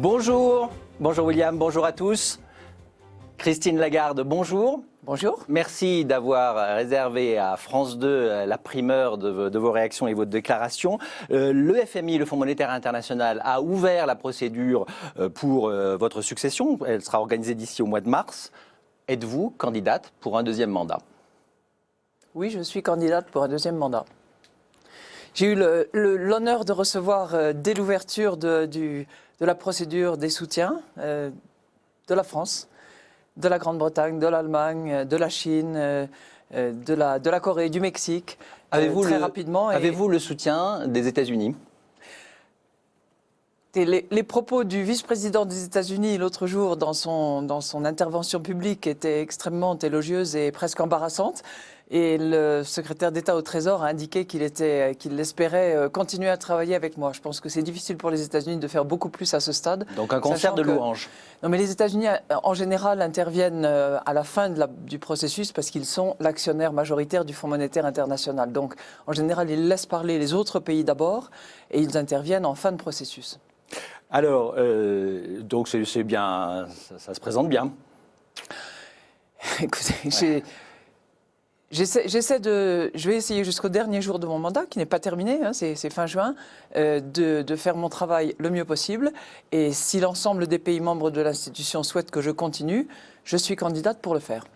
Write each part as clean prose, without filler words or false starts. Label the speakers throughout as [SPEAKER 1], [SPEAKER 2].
[SPEAKER 1] Bonjour, bonjour William, bonjour à tous. Christine Lagarde, bonjour.
[SPEAKER 2] Bonjour.
[SPEAKER 1] Merci d'avoir réservé à France 2 la primeur de vos réactions et votre déclaration. Le FMI, le Fonds monétaire international, a ouvert la procédure pour votre succession. Elle sera organisée d'ici au mois de mars. Êtes-vous candidate pour un deuxième mandat?
[SPEAKER 2] Oui, je suis candidate pour un deuxième mandat. J'ai eu l'honneur de recevoir dès l'ouverture de la procédure des soutiens de la France, de la Grande-Bretagne, de l'Allemagne, de la Chine, de la Corée, du Mexique, très rapidement.
[SPEAKER 1] Avez-vous le soutien des États-Unis?
[SPEAKER 2] Les propos du vice-président des États-Unis l'autre jour dans son intervention publique étaient extrêmement élogieuses et presque embarrassantes. Et le secrétaire d'État au Trésor a indiqué qu'il espérait continuer à travailler avec moi. Je pense que c'est difficile pour les États-Unis de faire beaucoup plus à ce stade.
[SPEAKER 1] Donc un concert de louanges.
[SPEAKER 2] Non, mais les États-Unis, en général, interviennent à la fin du processus parce qu'ils sont l'actionnaire majoritaire du Fonds monétaire international. Donc, en général, ils laissent parler les autres pays d'abord et ils interviennent en fin de processus.
[SPEAKER 1] Alors, donc c'est bien, ça se présente bien.
[SPEAKER 2] Écoutez, je vais essayer jusqu'au dernier jour de mon mandat, qui n'est pas terminé, hein, c'est fin juin, de faire mon travail le mieux possible. Et si l'ensemble des pays membres de l'institution souhaitent que je continue, je suis candidate pour le faire.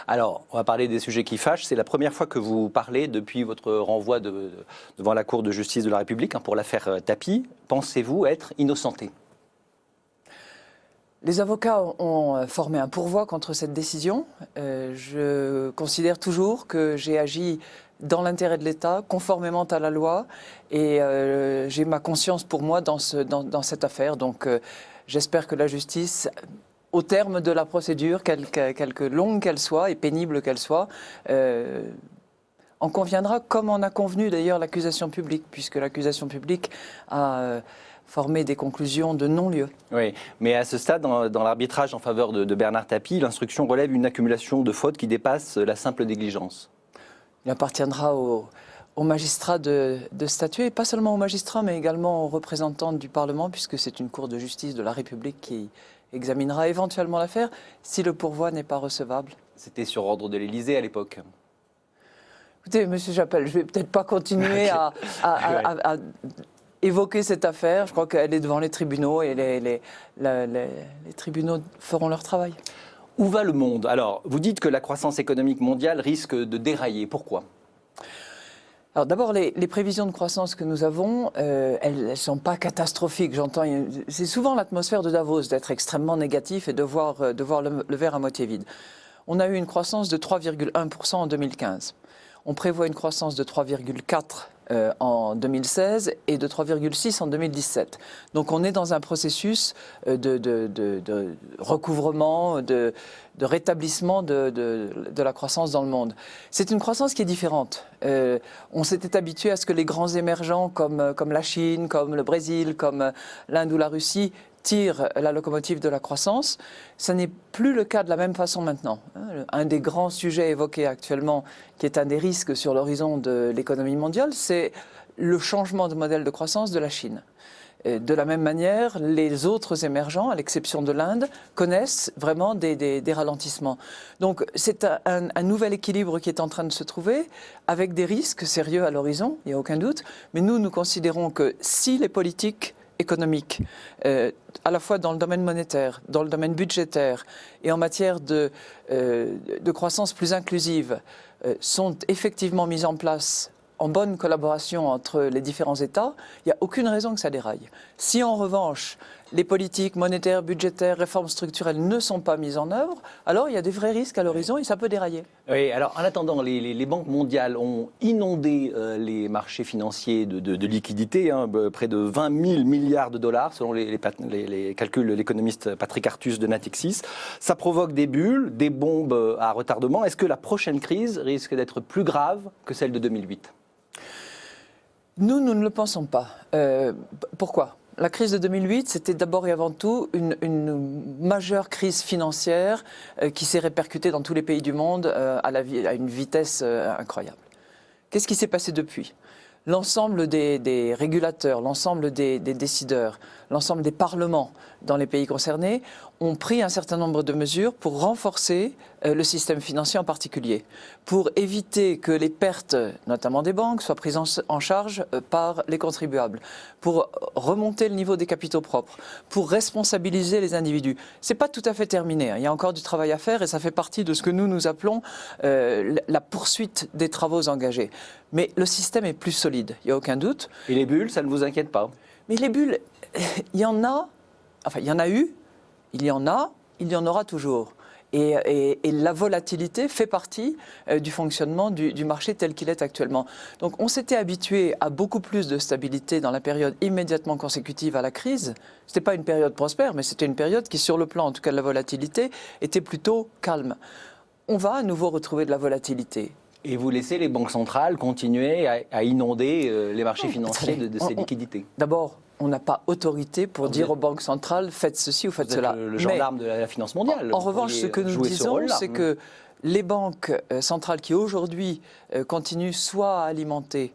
[SPEAKER 1] Alors, on va parler des sujets qui fâchent. C'est la première fois que vous parlez depuis votre renvoi devant la Cour de justice de la République pour l'affaire Tapie. Pensez-vous être innocenté?
[SPEAKER 2] Les avocats ont formé un pourvoi contre cette décision. Je considère toujours que j'ai agi dans l'intérêt de l'État, conformément à la loi, et j'ai ma conscience pour moi dans cette affaire. Donc j'espère que la justice, au terme de la procédure, quelque longue qu'elle soit et pénible qu'elle soit, en conviendra, comme en a convenu d'ailleurs l'accusation publique, puisque l'accusation publique a former des conclusions de non-lieu.
[SPEAKER 1] Oui, mais à ce stade, dans l'arbitrage en faveur de Bernard Tapie, l'instruction relève une accumulation de fautes qui dépasse la simple négligence.
[SPEAKER 2] Il appartiendra aux magistrats de statuer, et pas seulement aux magistrats, mais également aux représentants du Parlement, puisque c'est une cour de justice de la République qui examinera éventuellement l'affaire, si le pourvoi n'est pas recevable.
[SPEAKER 1] C'était sur ordre de l'Élysée à l'époque.
[SPEAKER 2] Écoutez, monsieur Chappelle, je ne vais peut-être pas continuer à évoquer cette affaire. Je crois qu'elle est devant les tribunaux et les tribunaux feront leur travail.
[SPEAKER 1] Où va le monde? Alors, vous dites que la croissance économique mondiale risque de dérailler. Pourquoi?
[SPEAKER 2] Alors d'abord, les prévisions de croissance que nous avons, elles ne sont pas catastrophiques. J'entends, c'est souvent l'atmosphère de Davos d'être extrêmement négatif et de voir le verre à moitié vide. On a eu une croissance de 3,1% en 2015. On prévoit une croissance de 3,4% en 2016 et de 3,6% en 2017. Donc on est dans un processus de recouvrement, de rétablissement de la croissance dans le monde. C'est une croissance qui est différente. On s'était habitué à ce que les grands émergents comme la Chine, comme le Brésil, comme l'Inde ou la Russie tire la locomotive de la croissance. Ce n'est plus le cas de la même façon maintenant. Un des grands sujets évoqués actuellement, qui est un des risques sur l'horizon de l'économie mondiale, c'est le changement de modèle de croissance de la Chine. De la même manière, les autres émergents, à l'exception de l'Inde, connaissent vraiment des ralentissements. Donc c'est un nouvel équilibre qui est en train de se trouver, avec des risques sérieux à l'horizon, il n'y a aucun doute. Mais nous considérons que si les politiques économiques, à la fois dans le domaine monétaire, dans le domaine budgétaire et en matière de croissance plus inclusive, sont effectivement mises en place en bonne collaboration entre les différents États, il n'y a aucune raison que ça déraille. Si en revanche, les politiques monétaires, budgétaires, réformes structurelles ne sont pas mises en œuvre, alors il y a des vrais risques à l'horizon et ça peut dérailler.
[SPEAKER 1] Oui, alors en attendant, les banques mondiales ont inondé les marchés financiers de liquidités, près de 20 000 milliards de dollars selon les calculs de l'économiste Patrick Artus de Natixis. Ça provoque des bulles, des bombes à retardement. Est-ce que la prochaine crise risque d'être plus grave que celle de 2008 ?
[SPEAKER 2] Nous ne le pensons pas. Pourquoi ? La crise de 2008, c'était d'abord et avant tout une majeure crise financière qui s'est répercutée dans tous les pays du monde à une vitesse incroyable. Qu'est-ce qui s'est passé depuis ? L'ensemble des régulateurs, l'ensemble des décideurs, l'ensemble des parlements dans les pays concernés ont pris un certain nombre de mesures pour renforcer le système financier en particulier, pour éviter que les pertes, notamment des banques, soient prises en charge par les contribuables, pour remonter le niveau des capitaux propres, pour responsabiliser les individus. Ce n'est pas tout à fait terminé, hein. Il y a encore du travail à faire et ça fait partie de ce que nous appelons la poursuite des travaux engagés. Mais le système est plus solide, il n'y a aucun doute.
[SPEAKER 1] Et les bulles, ça ne vous inquiète pas?
[SPEAKER 2] Mais les bulles, il y en a, enfin il y en a eu, il y en a, il y en aura toujours. Et la volatilité fait partie du fonctionnement du marché tel qu'il est actuellement. Donc on s'était habitué à beaucoup plus de stabilité dans la période immédiatement consécutive à la crise. Ce n'était pas une période prospère, mais c'était une période qui, sur le plan en tout cas de la volatilité, était plutôt calme. On va à nouveau retrouver de la volatilité.
[SPEAKER 1] Et vous laissez les banques centrales continuer à inonder les marchés financiers de ces liquidités?
[SPEAKER 2] D'abord, on n'a pas autorité pour dire aux banques centrales faites ceci ou faites cela.
[SPEAKER 1] Le gendarme de la finance mondiale.
[SPEAKER 2] En revanche, ce que nous disons, c'est que les banques centrales qui aujourd'hui continuent soit à alimenter,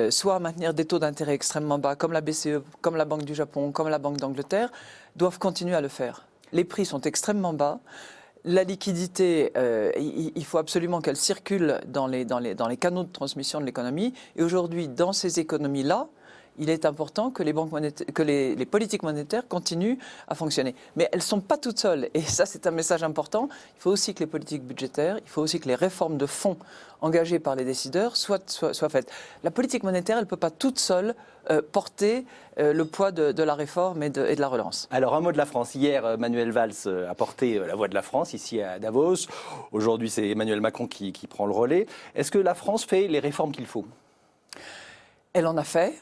[SPEAKER 2] soit à maintenir des taux d'intérêt extrêmement bas, comme la BCE, comme la Banque du Japon, comme la Banque d'Angleterre, doivent continuer à le faire. Les prix sont extrêmement bas. La liquidité, il faut absolument qu'elle circule dans les canaux de transmission de l'économie. Et aujourd'hui, dans ces économies-là, il est important que les politiques monétaires continuent à fonctionner. Mais elles ne sont pas toutes seules. Et ça, c'est un message important. Il faut aussi que les politiques budgétaires, il faut aussi que les réformes de fonds engagées par les décideurs soient faites. La politique monétaire, elle ne peut pas toute seule porter le poids de la réforme et de la relance.
[SPEAKER 1] Alors, un mot de la France. Hier, Manuel Valls a porté la voix de la France ici à Davos. Aujourd'hui, c'est Emmanuel Macron qui prend le relais. Est-ce que la France fait les réformes qu'il faut?
[SPEAKER 2] Elle en a fait.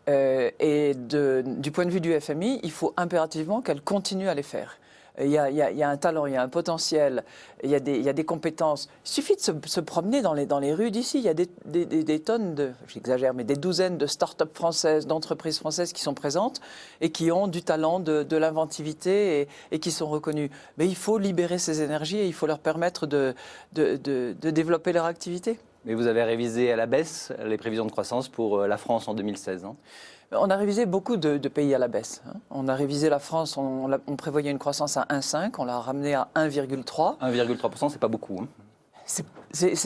[SPEAKER 2] Et du point de vue du FMI, il faut impérativement qu'elle continue à les faire. Il y a un talent, il y a un potentiel, il y a des compétences. Il suffit de se promener dans les rues d'ici. Il y a des tonnes j'exagère, mais des douzaines de start-up françaises, d'entreprises françaises qui sont présentes et qui ont du talent, de l'inventivité et qui sont reconnues. Mais il faut libérer ces énergies et il faut leur permettre de développer leur activité.
[SPEAKER 1] Mais vous avez révisé à la baisse les prévisions de croissance pour la France en 2016. Hein.
[SPEAKER 2] On a révisé beaucoup de pays à la baisse. On a révisé la France, on prévoyait une croissance à 1,5, on l'a ramené à 1,3.
[SPEAKER 1] 1,3%, c'est pas beaucoup. Hein.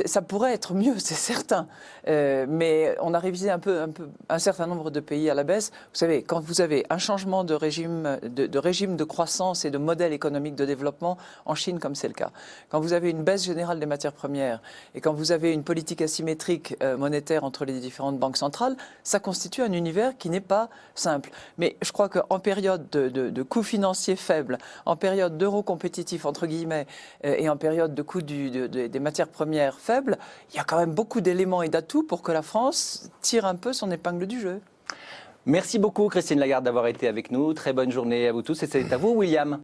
[SPEAKER 2] Ça pourrait être mieux, c'est certain. Mais on a révisé un certain nombre de pays à la baisse. Vous savez, quand vous avez un changement de régime de croissance et de modèle économique de développement, en Chine comme c'est le cas, quand vous avez une baisse générale des matières premières et quand vous avez une politique asymétrique monétaire entre les différentes banques centrales, ça constitue un univers qui n'est pas simple. Mais je crois qu'en période de coûts financiers faibles, en période d'euro compétitif entre guillemets, et en période de coûts des matières premières faibles, il y a quand même beaucoup d'éléments et d'atouts pour que la France tire un peu son épingle du jeu.
[SPEAKER 1] Merci beaucoup Christine Lagarde d'avoir été avec nous. Très bonne journée à vous tous et c'est à vous William.